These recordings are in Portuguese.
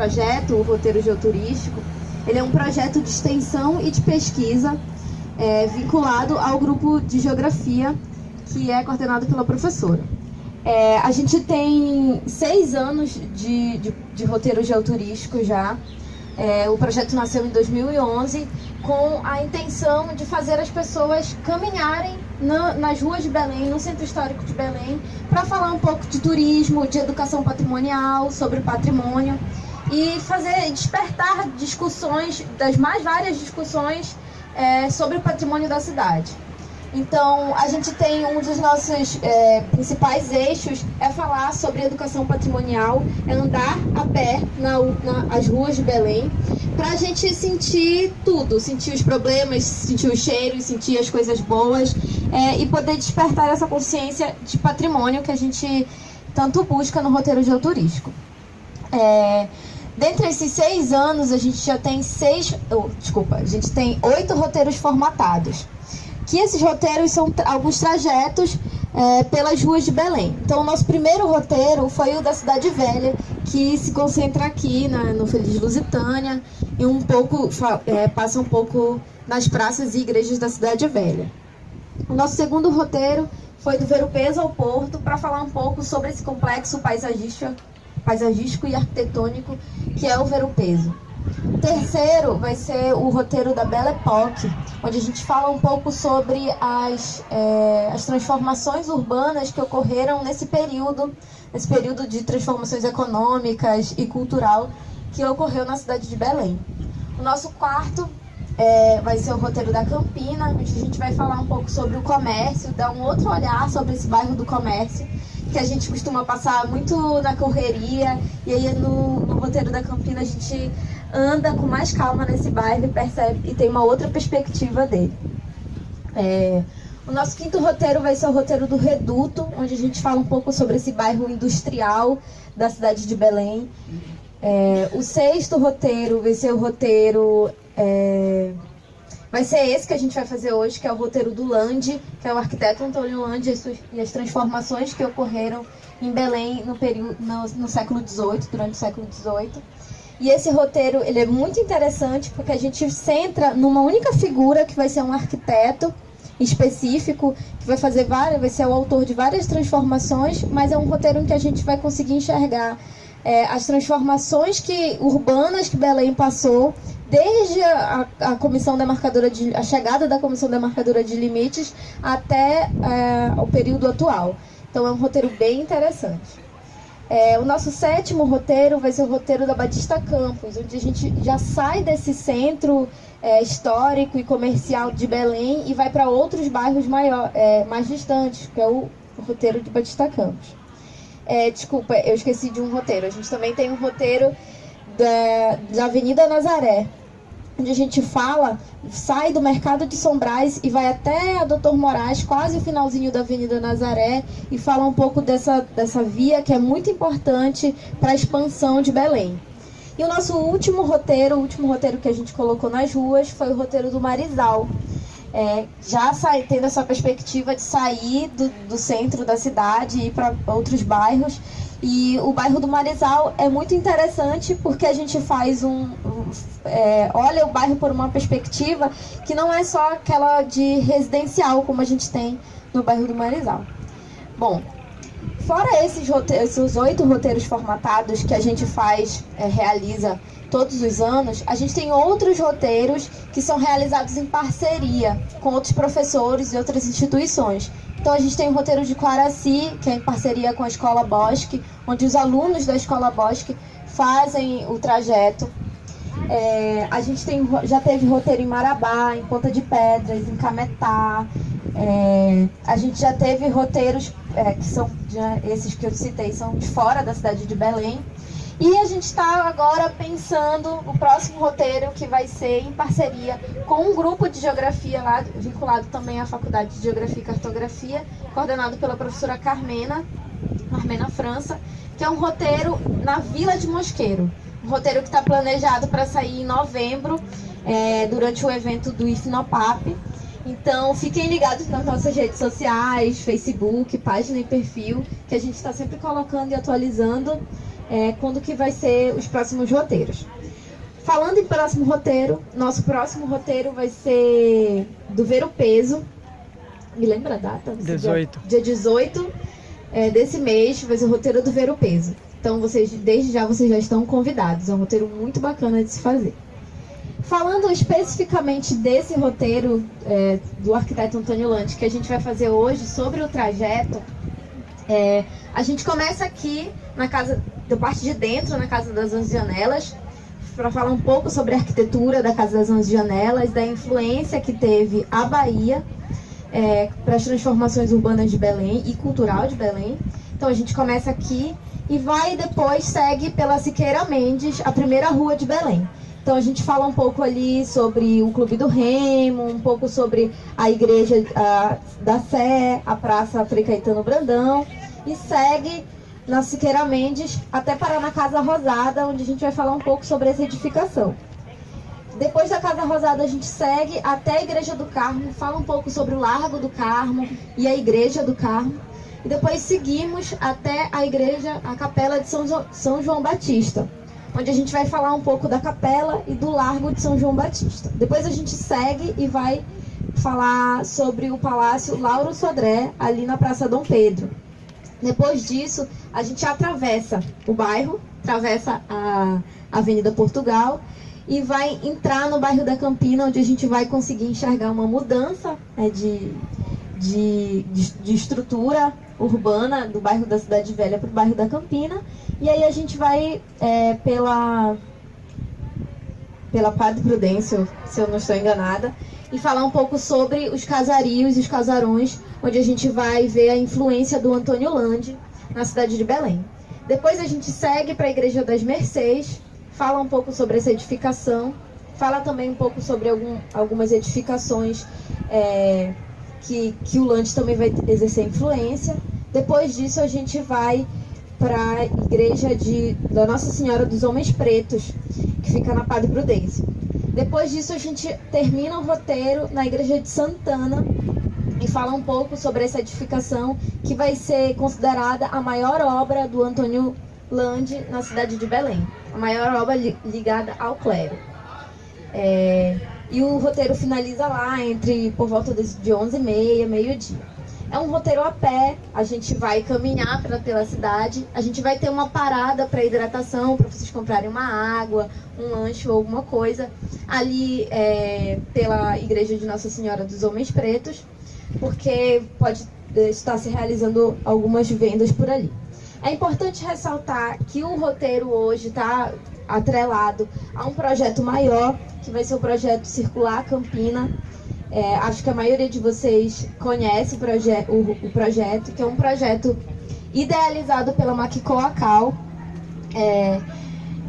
projeto, o Roteiro Geoturístico, ele é um projeto de extensão e de pesquisa vinculado ao grupo de geografia, que é coordenado pela professora. A gente tem 6 anos de roteiro geoturístico já. O projeto nasceu em 2011 com a intenção de fazer as pessoas caminharem nas ruas de Belém, no Centro Histórico de Belém, para falar um pouco de turismo, de educação patrimonial, sobre patrimônio e despertar discussões, das mais várias discussões sobre o patrimônio da cidade. Então, a gente tem um dos nossos principais eixos falar sobre educação patrimonial, andar a pé nas ruas de Belém, para a gente sentir tudo, sentir os problemas, sentir os cheiros, sentir as coisas boas e poder despertar essa consciência de patrimônio que a gente tanto busca no roteiro geoturístico. Dentre esses 6 anos, a gente já tem a gente tem 8 roteiros formatados. Que esses roteiros são alguns trajetos pelas ruas de Belém. Então, o nosso primeiro roteiro foi o da Cidade Velha, que se concentra aqui no Feliz Lusitânia e passa um pouco nas praças e igrejas da Cidade Velha. O nosso segundo roteiro foi do Ver-o-Peso ao Porto, para falar um pouco sobre esse complexo paisagístico e arquitetônico que é o Ver-o-Peso. O terceiro vai ser o roteiro da Belle Époque, onde a gente fala um pouco sobre as transformações urbanas que ocorreram nesse período de transformações econômicas e cultural que ocorreu na cidade de Belém. O nosso quarto vai ser o roteiro da Campina, onde a gente vai falar um pouco sobre o comércio, dar um outro olhar sobre esse bairro do comércio, que a gente costuma passar muito na correria, e aí no roteiro da Campina a gente anda com mais calma nesse bairro e percebe e tem uma outra perspectiva dele. O nosso quinto roteiro vai ser o roteiro do Reduto, onde a gente fala um pouco sobre esse bairro industrial da cidade de Belém. O sexto roteiro vai ser o roteiro... vai ser esse que a gente vai fazer hoje, que é o roteiro do Landi, que é o arquiteto Antônio Landi e as transformações que ocorreram em Belém no século XVIII, durante o século XVIII. E esse roteiro ele é muito interessante porque a gente centra numa única figura, que vai ser um arquiteto específico, que vai ser o autor de várias transformações, mas é um roteiro em que a gente vai conseguir enxergar as transformações urbanas que Belém passou, desde a comissão demarcadora a chegada da comissão demarcadora de limites até o período atual. Então é um roteiro bem interessante. O nosso sétimo roteiro vai ser o roteiro da Batista Campos, onde a gente já sai desse centro histórico e comercial de Belém e vai para outros bairros mais distantes, que é o roteiro de Batista Campos. Desculpa, eu esqueci de um roteiro. A gente também tem um roteiro da Avenida Nazaré, onde a gente sai do Mercado de São Brás e vai até a Doutor Moraes, quase o finalzinho da Avenida Nazaré, e fala um pouco dessa via que é muito importante para a expansão de Belém. E o nosso último roteiro que a gente colocou nas ruas, foi o roteiro do Marizal. Tendo essa perspectiva de sair do centro da cidade e ir para outros bairros. E o bairro do Marizal é muito interessante porque a gente faz olha o bairro por uma perspectiva que não é só aquela de residencial, como a gente tem no bairro do Marizal. Bom, fora esses 8 roteiros formatados que a gente realiza todos os anos, a gente tem outros roteiros que são realizados em parceria com outros professores e outras instituições. Então a gente tem o roteiro de Quaraci, que é em parceria com a Escola Bosque, onde os alunos da Escola Bosque fazem o trajeto. A gente já teve roteiro em Marabá, em Ponta de Pedras, em Cametá. A gente já teve roteiros esses que eu citei são de fora da cidade de Belém. E a gente está agora pensando o próximo roteiro, que vai ser em parceria com um grupo de geografia lá, vinculado também à Faculdade de Geografia e Cartografia, coordenado pela professora Carmena França, que é um roteiro na Vila de Mosqueiro. Um roteiro que está planejado para sair em novembro, durante o evento do IFNOPAP. Então, fiquem ligados nas nossas redes sociais, Facebook, página e perfil, que a gente está sempre colocando e atualizando. quando que vai ser os próximos roteiros. Falando em próximo roteiro, nosso próximo roteiro vai ser do Ver o Peso. Me lembra a data? 18. Dia 18 desse mês vai ser o roteiro do Ver o Peso. Então, desde já, vocês já estão convidados. É um roteiro muito bacana de se fazer. Falando especificamente desse roteiro do arquiteto Antônio Landi, que a gente vai fazer hoje sobre o trajeto, a gente começa aqui na casa, da parte de dentro, na Casa das 11 Janelas, para falar um pouco sobre a arquitetura da Casa das 11 Janelas, da influência que teve a Bahia para as transformações urbanas de Belém e cultural de Belém. Então a gente começa aqui e depois segue pela Siqueira Mendes, a primeira rua de Belém. Então a gente fala um pouco ali sobre o Clube do Remo, um pouco sobre a Igreja da Sé, a Praça Frei Caetano Brandão, e segue na Siqueira Mendes até parar na Casa Rosada, onde a gente vai falar um pouco sobre essa edificação. Depois da Casa Rosada a gente segue até a Igreja do Carmo, fala um pouco sobre o Largo do Carmo e a Igreja do Carmo. E depois seguimos até a Capela de São João Batista, onde a gente vai falar um pouco da capela e do Largo de São João Batista. Depois a gente segue e vai falar sobre o Palácio Lauro Sodré, ali na Praça Dom Pedro. Depois disso, a gente atravessa o bairro, atravessa a Avenida Portugal e vai entrar no bairro da Campina, onde a gente vai conseguir enxergar uma mudança de estrutura urbana do bairro da Cidade Velha para o bairro da Campina. E aí a gente vai pela Padre Prudêncio, se eu não estou enganada, e falar um pouco sobre os casarios e os casarões, onde a gente vai ver a influência do Antônio Landi na cidade de Belém. Depois a gente segue para a Igreja das Mercês, fala um pouco sobre essa edificação, fala também um pouco sobre algumas edificações que o Landi também vai exercer influência. Depois disso a gente vai para a Igreja da Nossa Senhora dos Homens Pretos, que fica na Padre Prudêncio. Depois disso a gente termina o roteiro na Igreja de Santana e fala um pouco sobre essa edificação, que vai ser considerada a maior obra do Antônio Landi na cidade de Belém, a maior obra ligada ao clero. E o roteiro finaliza lá por volta de 11h30, meio-dia. É um roteiro a pé, a gente vai caminhar pela cidade, a gente vai ter uma parada para hidratação, para vocês comprarem uma água, um lanche ou alguma coisa, ali pela Igreja de Nossa Senhora dos Homens Pretos, porque pode estar se realizando algumas vendas por ali. É importante ressaltar que o roteiro hoje está atrelado a um projeto maior, que vai ser o projeto Circular Campina. Acho que a maioria de vocês conhece o projeto, que é um projeto idealizado pela Maquicoacal,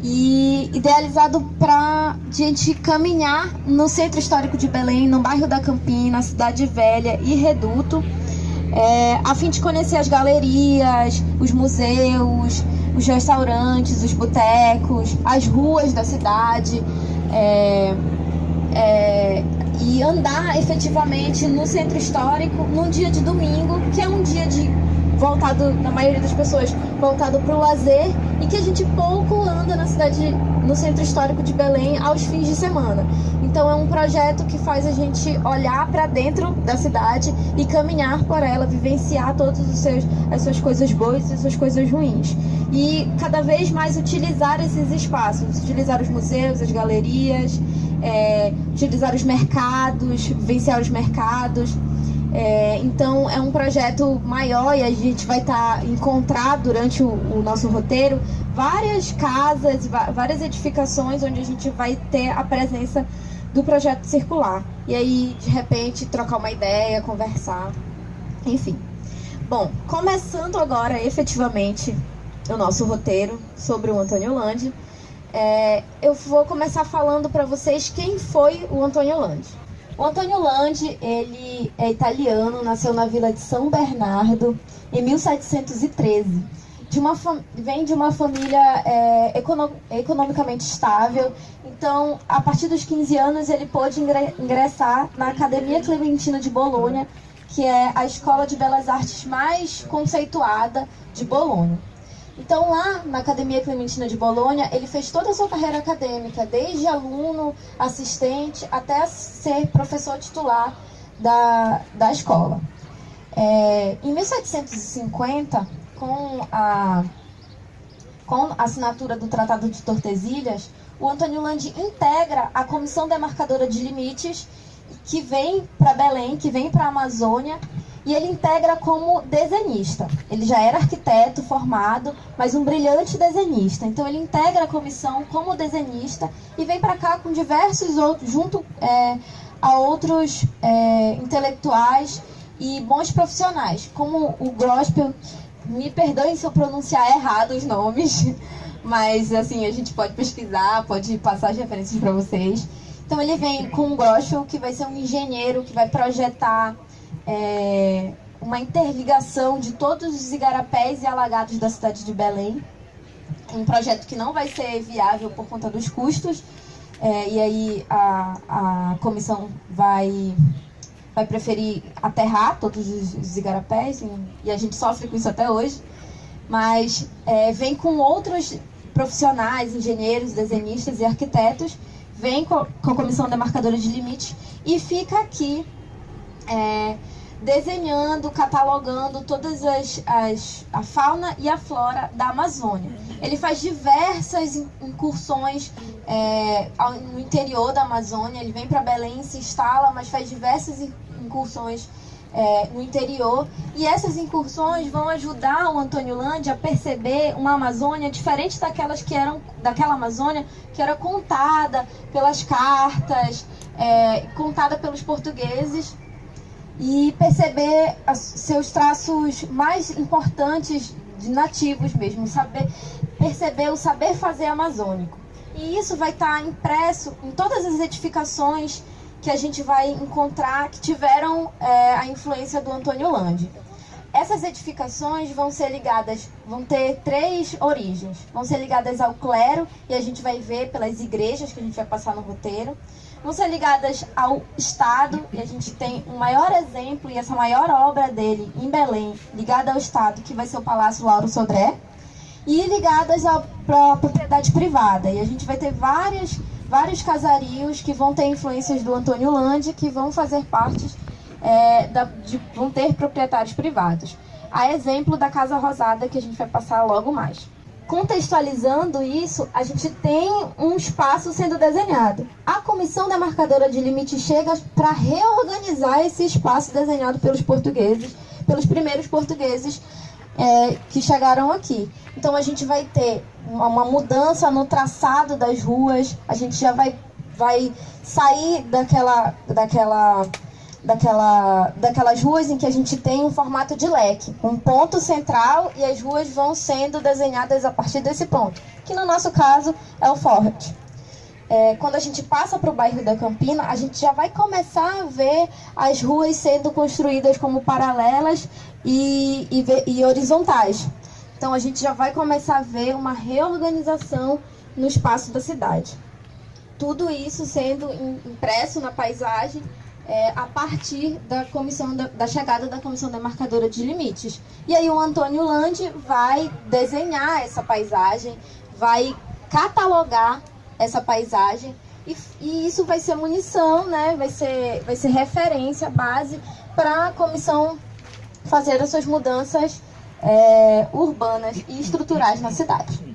e idealizado para a gente caminhar no Centro Histórico de Belém, no bairro da Campina, Cidade Velha e Reduto, a fim de conhecer as galerias, os museus, os restaurantes, os botecos, as ruas da cidade, e andar efetivamente no Centro Histórico num dia de domingo, que é um dia voltado, na maioria das pessoas, voltado para o lazer, e que a gente pouco anda no Centro Histórico de Belém aos fins de semana. Então é um projeto que faz a gente olhar para dentro da cidade e caminhar por ela, vivenciar todas as suas coisas boas e as suas coisas ruins. E cada vez mais utilizar esses espaços, utilizar os museus, as galerias, utilizar os mercados, vivenciar os mercados. Então é um projeto maior, e a gente vai encontrar durante o nosso roteiro várias casas, várias edificações onde a gente vai ter a presença do projeto circular. E aí, de repente, trocar uma ideia, conversar, enfim. Bom, começando agora efetivamente o nosso roteiro sobre o Antônio Landi, eu vou começar falando para vocês quem foi o Antônio Landi. O Antônio Landi, ele é italiano, nasceu na vila de São Bernardo em 1713. Vem de uma família economicamente estável. Então, a partir dos 15 anos, ele pôde ingressar na Academia Clementina de Bolonha, que é a escola de belas artes mais conceituada de Bolonha. Então, lá na Academia Clementina de Bolonha, ele fez toda a sua carreira acadêmica, desde aluno, assistente, até ser professor titular da escola. Em 1750, com a assinatura do Tratado de Tordesilhas, o Antônio Landi integra a Comissão Demarcadora de Limites, que vem para Belém, que vem para a Amazônia, e ele integra como desenhista. Ele já era arquiteto formado, mas um brilhante desenhista. Então ele integra a comissão como desenhista e vem para cá com diversos outros, junto a outros intelectuais e bons profissionais, como o Grospel. Me perdoem se eu pronunciar errado os nomes, mas assim, a gente pode pesquisar, pode passar as referências para vocês. Então ele vem com o Grospel, que vai ser um engenheiro que vai projetar uma interligação de todos os igarapés e alagados da cidade de Belém. Um projeto que não vai ser viável por conta dos custos, e aí a comissão vai preferir aterrar todos os igarapés, e a gente sofre com isso até hoje. Mas vem com outros profissionais, engenheiros, desenhistas e arquitetos, vem com a Comissão Demarcadora de Limites e fica aqui desenhando, catalogando todas a fauna e a flora da Amazônia. Ele faz diversas incursões no interior da Amazônia. Ele vem para Belém, se instala, mas faz diversas incursões no interior, e essas incursões vão ajudar o Antônio Landi a perceber uma Amazônia diferente daquela Amazônia que era contada pelas cartas, contada pelos portugueses, e perceber seus traços mais importantes de nativos mesmo, perceber o saber fazer amazônico. E isso vai estar impresso em todas as edificações que a gente vai encontrar que tiveram a influência do Antônio Landi. Essas edificações vão ter três origens. Vão ser ligadas ao clero, e a gente vai ver pelas igrejas que a gente vai passar no roteiro. Vão ser ligadas ao Estado, e a gente tem um maior exemplo, e essa maior obra dele em Belém, ligada ao Estado, que vai ser o Palácio Lauro Sodré, e ligadas à propriedade privada. E a gente vai ter vários casarios que vão ter influências do Antônio Landi, que vão fazer parte, vão ter proprietários privados. A exemplo da Casa Rosada, que a gente vai passar logo mais. Contextualizando isso, a gente tem um espaço sendo desenhado. A Comissão Demarcadora de Limites chega para reorganizar esse espaço desenhado pelos portugueses, pelos primeiros portugueses que chegaram aqui. Então a gente vai ter uma mudança no traçado das ruas, a gente já vai sair daquelas ruas em que a gente tem um formato de leque, um ponto central, e as ruas vão sendo desenhadas a partir desse ponto, que no nosso caso é o Forte. Quando a gente passa para o bairro da Campina, a gente já vai começar a ver as ruas sendo construídas como paralelas e horizontais. Então a gente já vai começar a ver uma reorganização no espaço da cidade. Tudo isso sendo impresso na paisagem a partir da chegada da Comissão Demarcadora de Limites. E aí o Antônio Landi vai desenhar essa paisagem, vai catalogar essa paisagem, e isso vai ser munição, né? vai ser referência, base para a comissão fazer as suas mudanças urbanas e estruturais na cidade.